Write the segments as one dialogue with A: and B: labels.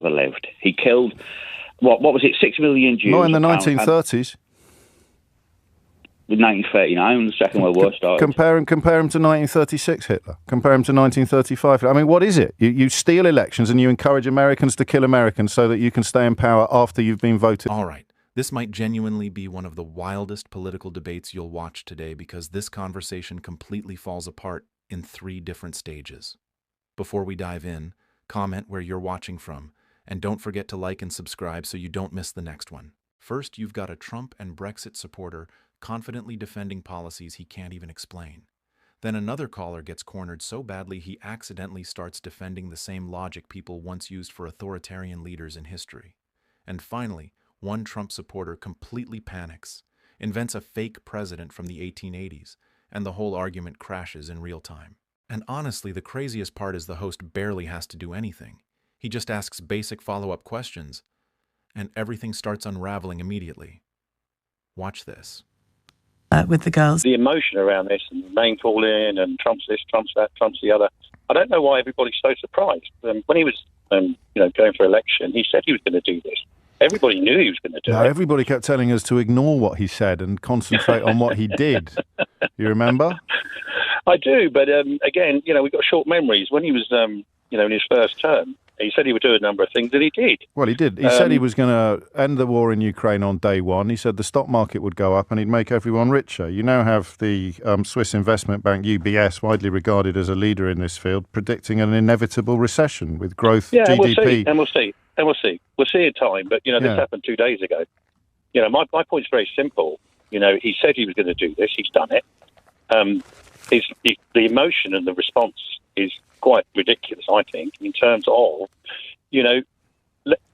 A: lived. He killed, what was it, 6 million Jews?
B: Not in the 1930s.
A: With 1939, the Second World War started.
B: Compare him to 1936 Hitler. Compare him to 1935. I mean, what is it? You steal elections and you encourage Americans to kill Americans so that you can stay in power after you've been voted.
C: All right. This might genuinely be one of the wildest political debates you'll watch today because this conversation completely falls apart in 3 different stages. Before we dive in, comment where you're watching from, and don't forget to like and subscribe so you don't miss the next one. First, you've got a Trump and Brexit supporter confidently defending policies he can't even explain. Then another caller gets cornered so badly he accidentally starts defending the same logic people once used for authoritarian leaders in history. And finally, one Trump supporter completely panics, invents a fake president from the 1880s, and the whole argument crashes in real time. And honestly, the craziest part is the host barely has to do anything. He just asks basic follow-up questions, and everything starts unraveling immediately. Watch this.
D: With the girls.
E: The emotion around this, and name calling, and Trump's this, Trump's that, Trump's the other. I don't know why everybody's so surprised. When he was, going for election, he said he was going to do this. Everybody knew he was going to do it.
B: Everybody kept telling us to ignore what he said and concentrate on what he did. You remember?
E: I do, but again, we've got short memories. When he was, in his first term, he said he would do a number of things, and he did.
B: Well, he did. He said he was going to end the war in Ukraine on day one. He said the stock market would go up and he'd make everyone richer. You now have the Swiss investment bank UBS, widely regarded as a leader in this field, predicting an inevitable recession with growth, GDP.
E: We'll see. We'll see in time. But, this happened 2 days ago. My point's very simple. He said he was going to do this. He's done it. The emotion and the response is quite ridiculous, I think, in terms of,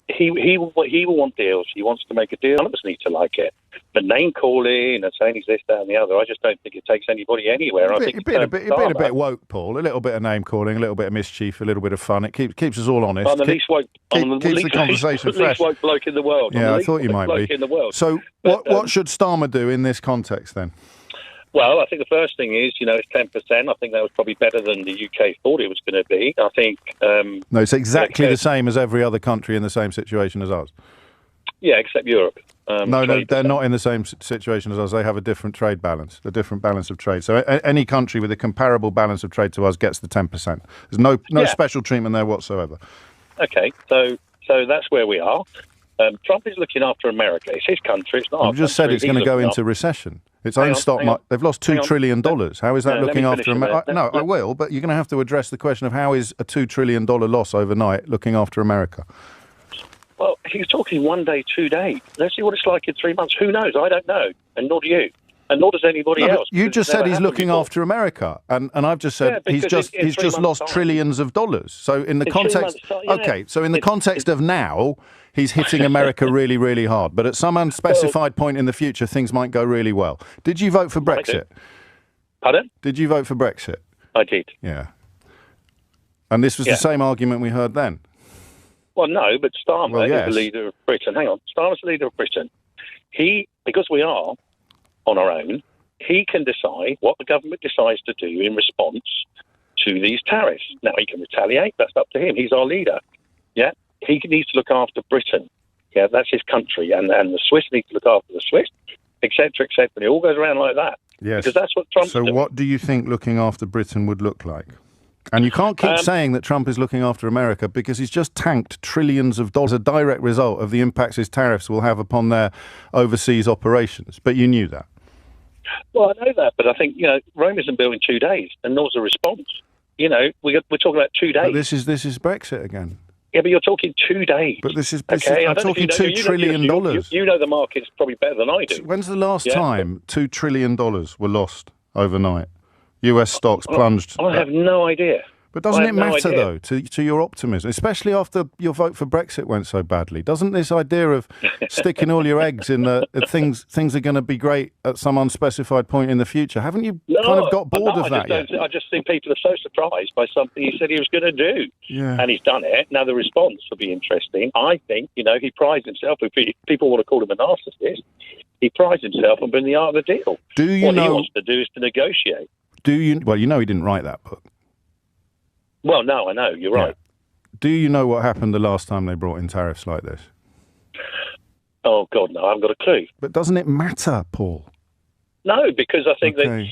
E: he will want deals. He wants to make a deal. None of us need to like it. But name calling and saying he's this, that, and the other, I just don't think it takes anybody anywhere.
B: You've been a bit woke, Paul. A little bit of name calling, a little bit of mischief, a little bit of fun. It keeps us all honest.
E: I'm the least woke.
B: Keeps the conversation fresh.
E: Least woke bloke in the world.
B: Yeah, I thought you might be.
E: In the world.
B: So, what should Starmer do in this context then?
E: Well, I think the first thing is, it's 10%. I think that was probably better than the UK thought it was going to be. I think...
B: no, it's exactly the same as every other country in the same situation as us.
E: Yeah, except Europe.
B: No, they're not in the same situation as us. They have a different trade balance, a different balance of trade. So any country with a comparable balance of trade to us gets the 10%. There's no special treatment there whatsoever.
E: Okay, so that's where we are. Trump is looking after America. It's his country. It's not our
B: country. You just said it's going to go into recession. Its own stock market. They've lost $2 trillion. How is that looking after America? No, I will, but you're going to have to address the question of how is a $2 trillion loss overnight looking after America?
E: Well, he's talking 1 day, 2 days. Let's see what it's like in 3 months. Who knows? I don't know, and nor do you. And nor does anybody else.
B: You just said he's looking after America, and I've just said he's just lost trillions of dollars. So in the context, so in the context of now, he's hitting America really, really hard. But at some unspecified point in the future, things might go really well. Did you vote for Brexit?
E: Pardon?
B: Did you vote for Brexit?
E: I did.
B: Yeah. And this was the same argument we heard then.
E: Well, no, but Starmer is the leader of Britain. Hang on, Starmer's the leader of Britain. Because we are on our own, he can decide what the government decides to do in response to these tariffs. Now, he can retaliate. That's up to him. He's our leader. Yeah, he needs to look after Britain. Yeah, that's his country. And the Swiss need to look after the Swiss, etc., etc. And it all goes around like that.
B: Yes.
E: Because that's what Trump's doing.
B: So what do you think looking after Britain would look like? And you can't keep saying that Trump is looking after America because he's just tanked trillions of dollars, a direct result of the impacts his tariffs will have upon their overseas operations. But you knew that.
E: Well, I know that, but I think, Rome isn't built in 2 days, and nor's a response. We're talking about 2 days.
B: But this is Brexit again.
E: Yeah, but you're talking 2 days.
B: But I'm talking $2 trillion.
E: You know the market's probably better than I do.
B: When's the last time $2 trillion were lost overnight? US stocks plunged.
E: I have no idea.
B: But doesn't it matter, though, to your optimism, especially after your vote for Brexit went so badly? Doesn't this idea of sticking all your eggs in the things are going to be great at some unspecified point in the future, haven't you kind of got bored of that yet?
E: I just think people are so surprised by something he said he was going to do.
B: Yeah.
E: And he's done it. Now, the response will be interesting. I think, he prides himself, if people want to call him a narcissist, he prides himself on being the art of the deal.
B: What he
E: wants to do is to negotiate.
B: Well, he didn't write that book.
E: Well, no, I know. You're right.
B: do you know what happened the last time they brought in tariffs like this?
E: Oh, God, no, I haven't got a clue.
B: But doesn't it matter, Paul?
E: No, because I think that...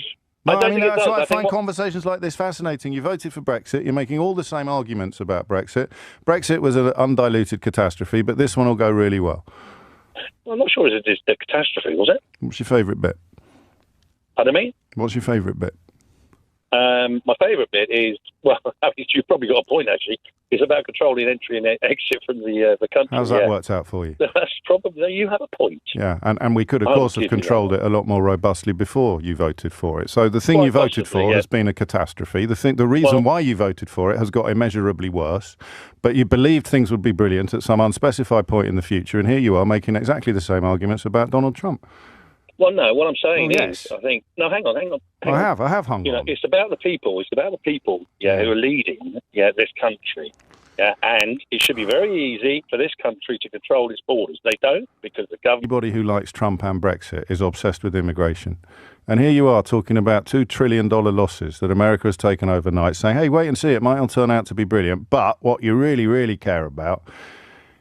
B: No, I mean, that's why I find conversations like this fascinating. You voted for Brexit. You're making all the same arguments about Brexit. Brexit was an undiluted catastrophe, but this one will go really well.
E: I'm not sure it is a catastrophe, was it?
B: What's your favourite bit?
E: Pardon me?
B: What's your favourite bit?
E: My favourite bit is, well, you've probably got a point, actually. It's about controlling entry and exit from the country.
B: How's that worked out for you?
E: That's probably, you have a point.
B: Yeah, and we could, of course, have controlled it a lot more robustly before you voted for it. So the thing you voted for has been a catastrophe. The reason why you voted for it has got immeasurably worse, but you believed things would be brilliant at some unspecified point in the future, and here you are making exactly the same arguments about Donald Trump.
E: Well, no, what I'm saying is, I think... No, hang on.
B: I have hung on.
E: It's about the people. It's about the people, who are leading, this country. Yeah, and it should be very easy for this country to control its borders. They don't, because the government...
B: Everybody who likes Trump and Brexit is obsessed with immigration. And here you are talking about $2 trillion losses that America has taken overnight, saying, hey, wait and see, it might all turn out to be brilliant. But what you really, really care about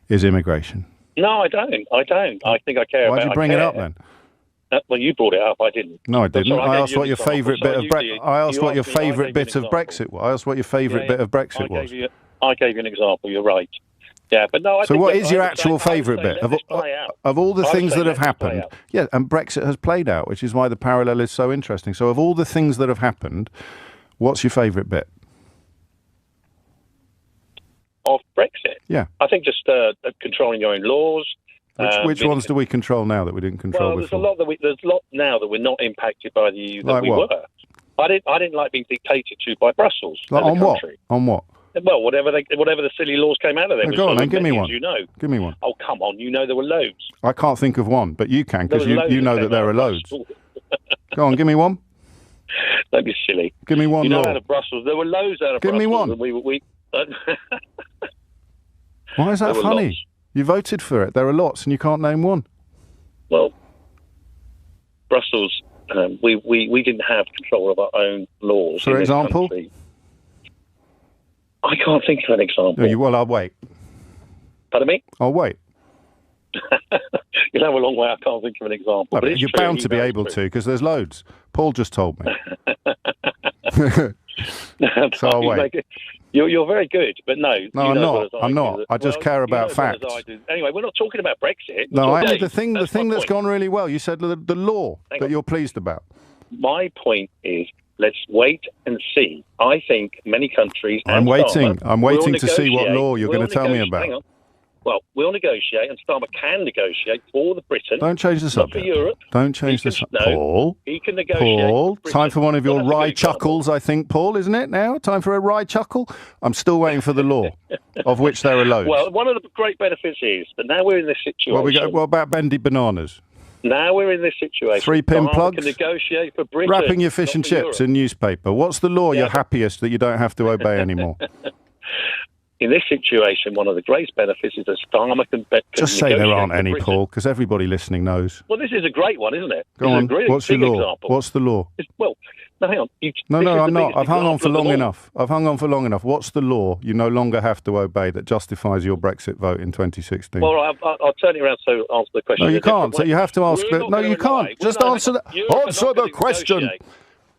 B: is immigration.
E: No, I don't. I think I care about...
B: Why'd you bring it up then?
E: Well, you brought it up. I didn't.
B: No, I didn't. I asked what your favourite bit of Brexit. I asked what your favourite bit of Brexit was. I asked what your favourite bit of Brexit was.
E: I gave you an example. You're right. Yeah, but no.
B: So, what is your actual favourite bit of all the things that have happened? Yeah, and Brexit has played out, which is why the parallel is so interesting. So, of all the things that have happened, what's your favourite bit
E: of Brexit?
B: Yeah,
E: I think just controlling your own laws.
B: Which ones do we control now that we didn't control before?
E: There's a lot now that we're not impacted by the EU that we were. I didn't like being dictated to by Brussels.
B: Like on what? On what?
E: Well, whatever the silly laws came out of them.
B: Go on, then give me one. Give me one.
E: Oh, come on! There were loads.
B: I can't think of one, but you can because you know that there are loads. Go on, give me one.
E: Don't be silly.
B: Give me one.
E: Out of Brussels, there were loads out of
B: Brussels.
E: Give
B: me one. Why is that funny? Lots. You voted for it. There are lots, and you can't name one.
E: Well, Brussels, we didn't have control of our own laws.
B: For example?
E: I can't think of an example.
B: Well, I'll wait.
E: Pardon me?
B: I'll wait.
E: You'll have a long way. I can't think of an example.
B: No, but you're bound to be able to, because there's loads. Paul just told me. So I'll wait.
E: You're very good, but no.
B: No, I'm not. I just care about facts.
E: Anyway, we're not talking about Brexit.
B: No, the thing that's gone really well, you said the law that you're pleased about.
E: My point is, let's wait and see. I think many countries... I'm
B: waiting to see what law you're going to tell me about.
E: Hang on. Well, we'll negotiate, and Starmer can negotiate for the Britain.
B: Don't change the subject.
E: For Europe.
B: Don't change the subject. Paul.
E: He can negotiate.
B: Paul, time for one of your wry chuckles, I think, Paul, isn't it now? Time for a wry chuckle? I'm still waiting for the law, of which there are loads.
E: Well, one of the great benefits is that now we're in this situation.
B: What about bendy bananas?
E: Now we're in this situation.
B: 3-pin plugs?
E: Can negotiate for Britain.
B: Wrapping your fish and chips in newspaper. What's the law you're happiest that you don't have to obey anymore?
E: In this situation, one of the greatest benefits is that Starmer can
B: just say there aren't any, Paul, because everybody listening knows.
E: Well, this is a great one, isn't it?
B: Go on. What's your law? Example. What's the law?
E: Well, no, hang on.
B: No, I'm not. I've hung on for long enough. What's the law you no longer have to obey that justifies your Brexit vote in 2016?
E: Well, I'll turn it around so answer the question.
B: No, you can't. So you have to ask. No, you can't. Just answer the question.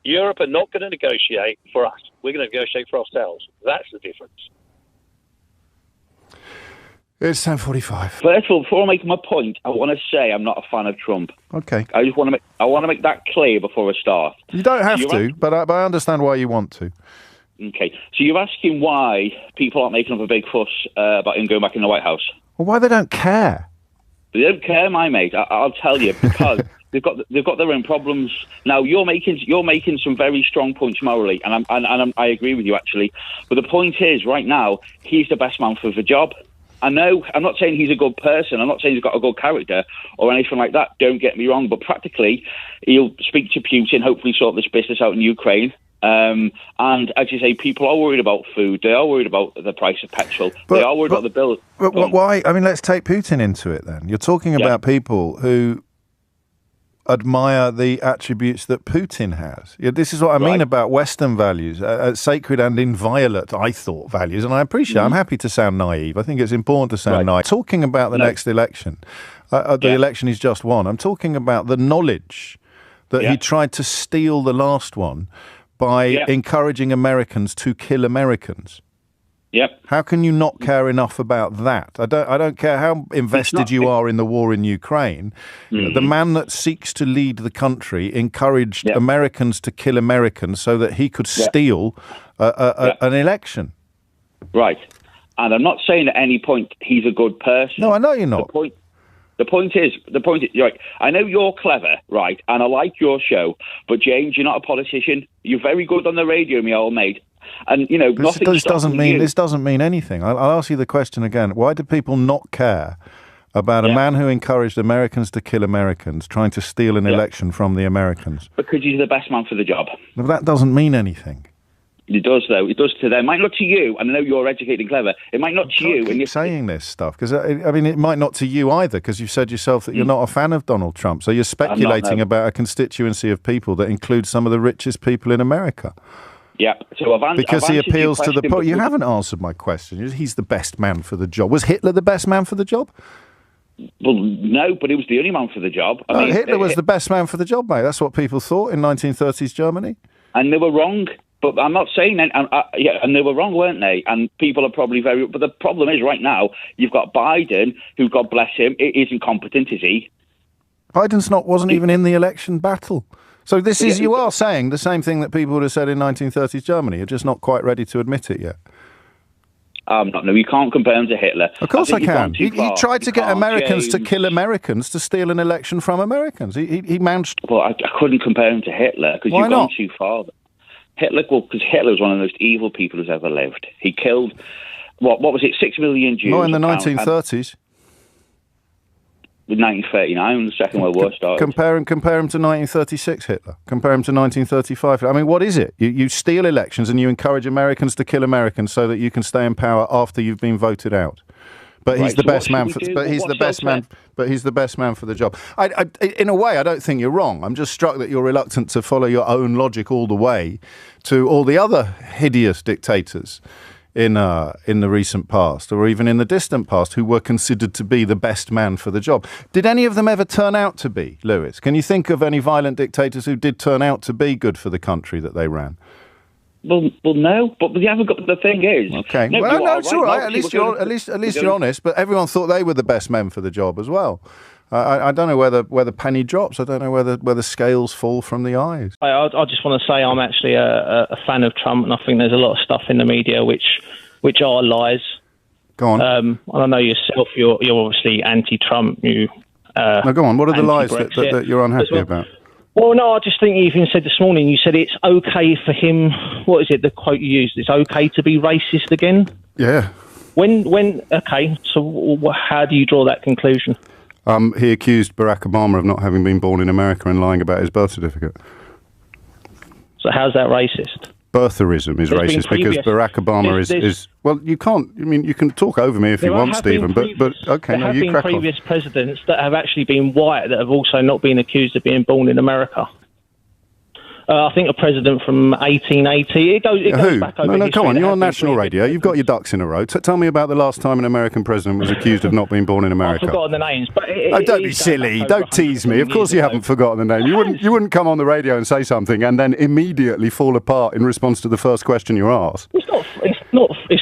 E: Europe are not going to negotiate for us. We're going to negotiate for ourselves. That's the difference.
B: It's 10:45.
F: First of all, before I make my point, I want to say I'm not a fan of Trump.
B: Okay.
F: I want to make that clear before I start.
B: You don't have to, but I understand why you want to.
F: Okay. So you're asking why people aren't making up a big fuss about him going back in the White House?
B: Well, why they don't care?
F: They don't care, my mate. I'll tell you, because they've got their own problems. Now you're making some very strong points morally, and I agree with you actually. But the point is, right now, he's the best man for the job. I know, I'm not saying he's a good person, I'm not saying he's got a good character or anything like that, don't get me wrong, but practically he'll speak to Putin, hopefully sort this business out in Ukraine. And as you say, people are worried about food, they are worried about the price of petrol, they are worried about the bill.
B: But why? I mean, let's take Putin into it then. You're talking about people who admire the attributes that Putin has. Yeah, this is what I mean about Western values, sacred and inviolate, I thought, values. And I appreciate I'm happy to sound naive. I think it's important to sound naive. Talking about the next election, the election he's just won, I'm talking about the knowledge that he tried to steal the last one by encouraging Americans to kill Americans.
F: Yep.
B: How can you not care enough about that? I don't care how invested you are in the war in Ukraine. The man that seeks to lead the country encouraged Americans to kill Americans so that he could steal an election.
F: Right. And I'm not saying at any point he's a good person.
B: No, I know you're not.
F: The point is, right, I know you're clever, right, and I like your show, but James, you're not a politician. You're very good on the radio, my old mate. And, you know,
B: this doesn't mean anything. I'll ask you the question again. Why do people not care about a man who encouraged Americans to kill Americans trying to steal an election from the Americans?
F: Because he's the best man for the job.
B: Well, that doesn't mean anything.
F: It does, though. It does to them. It might not to you, and I know you're educated and clever. It might not to you.
B: Keep saying this stuff, because, I mean, it might not to you either, because you've said yourself that you're not a fan of Donald Trump. So you're speculating about a constituency of people that includes some of the richest people in America.
F: Yeah, so
B: because he appeals to the poor. You haven't answered my question. He's the best man for the job. Was Hitler the best man for the job?
F: Well, no, but he was the only man for the job. I mean,
B: Hitler was the best man for the job, mate. That's what people thought in 1930s Germany.
F: And they were wrong. But I'm not saying that. And they were wrong, weren't they? And people are probably very. But the problem is, right now, you've got Biden, who, God bless him, isn't competent, is he?
B: Biden's wasn't even in the election battle. So you are saying the same thing that people would have said in 1930s Germany. You're just not quite ready to admit it yet.
F: No, you can't compare him to Hitler.
B: Of course I can. He tried to get Americans to kill Americans to steal an election from Americans. He managed...
F: Well, I couldn't compare him to Hitler because you've gone too far. Because Hitler was one of the most evil people who's ever lived. He killed, what was it, 6 million Jews?
B: No, in the 1930s.
F: With 1939, when the Second World War started.
B: Compare him to 1936 Hitler. Compare him to 1935. I mean, what is it? You steal elections and you encourage Americans to kill Americans so that you can stay in power after you've been voted out. But he's the best man. But he's the best man. But he's the best man for the job. In a way, I don't think you're wrong. I'm just struck that you're reluctant to follow your own logic all the way to all the other hideous dictators in the recent past, or even in the distant past, who were considered to be the best man for the job. Did any of them ever turn out to be, Lewis? Can you think of any violent dictators who did turn out to be good for the country that they ran?
F: Well, no, but you haven't got. The thing is,
B: okay. No, it's all right. At least you're honest. But everyone thought they were the best men for the job as well. I don't know where the penny drops. I don't know where the scales fall from the eyes.
G: I just want to say I'm actually a fan of Trump, and I think there's a lot of stuff in the media which are lies.
B: Go on.
G: I know yourself. You're obviously anti-Trump.
B: No, go on. What are the lies that you're unhappy about?
G: Well, no, I just think you even said this morning, you said it's okay for him, what is it, the quote you used, it's okay to be racist again?
B: Yeah.
G: Okay, so how do you draw that conclusion?
B: He accused Barack Obama of not having been born in America and lying about his birth certificate.
G: So how's that racist?
B: Birtherism is racist because Barack Obama is... Well, you can't... I mean, you can talk over me if you want, Stephen, but okay, no, you crack on.
G: There have been previous presidents that have actually been white that have also not been accused of being born in America. I think a president from 1880. It goes back over
B: No, come on. You're on national radio. You've got your ducks in a row. Tell me about the last time an American president was accused of not being born in America.
G: I've forgotten the names, but
B: don't be silly. Don't tease me. Of course you haven't forgotten the name. You wouldn't come on the radio and say something and then immediately fall apart in response to the first question you're asked.
G: It's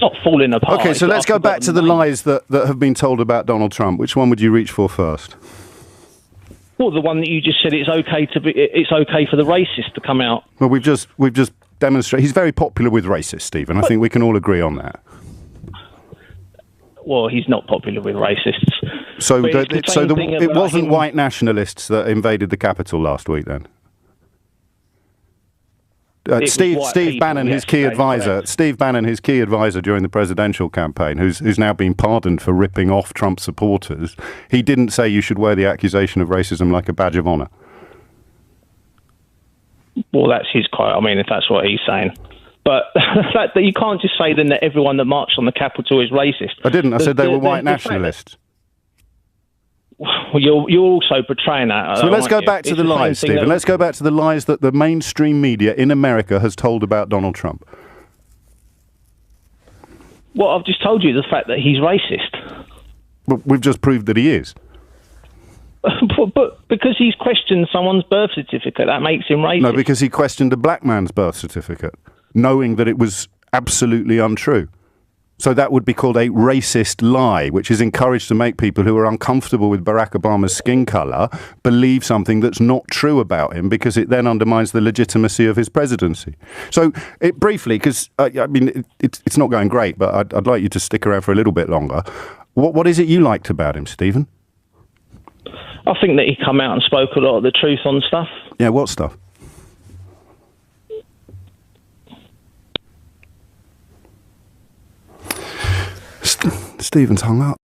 G: not falling apart.
B: Okay, so let's go back to the lies that have been told about Donald Trump. Which one would you reach for first?
G: Well, the one that you just said it's okay for the racist to come out.
B: Well, we've just demonstrated he's very popular with racists, Stephen. I think we can all agree on that.
G: Well, he's not popular with racists.
B: So it wasn't white nationalists that invaded the Capitol last week, then? Steve Bannon, his key advisor. Steve Bannon, his key advisor during the presidential campaign, who's now been pardoned for ripping off Trump supporters. He didn't say you should wear the accusation of racism like a badge of honor.
G: Well, that's his quote. I mean, if that's what he's saying. But the fact that you can't just say then that everyone that marched on the Capitol is racist.
B: I didn't. I said they were white nationalists.
G: you're also portraying that.
B: So let's go back to the lies, Stephen. Let's go back to the lies that the mainstream media in America has told about Donald Trump.
G: Well, I've just told you the fact that he's racist.
B: But we've just proved that he is.
G: But because he's questioned someone's birth certificate, that makes him racist.
B: No, because he questioned a black man's birth certificate, knowing that it was absolutely untrue. So that would be called a racist lie, which is encouraged to make people who are uncomfortable with Barack Obama's skin colour believe something that's not true about him, because it then undermines the legitimacy of his presidency. So briefly, because it's not going great, but I'd like you to stick around for a little bit longer. What is it you liked about him, Stephen?
G: I think that he come out and spoke a lot of the truth on stuff.
B: Yeah, what stuff? Stephen's hung up.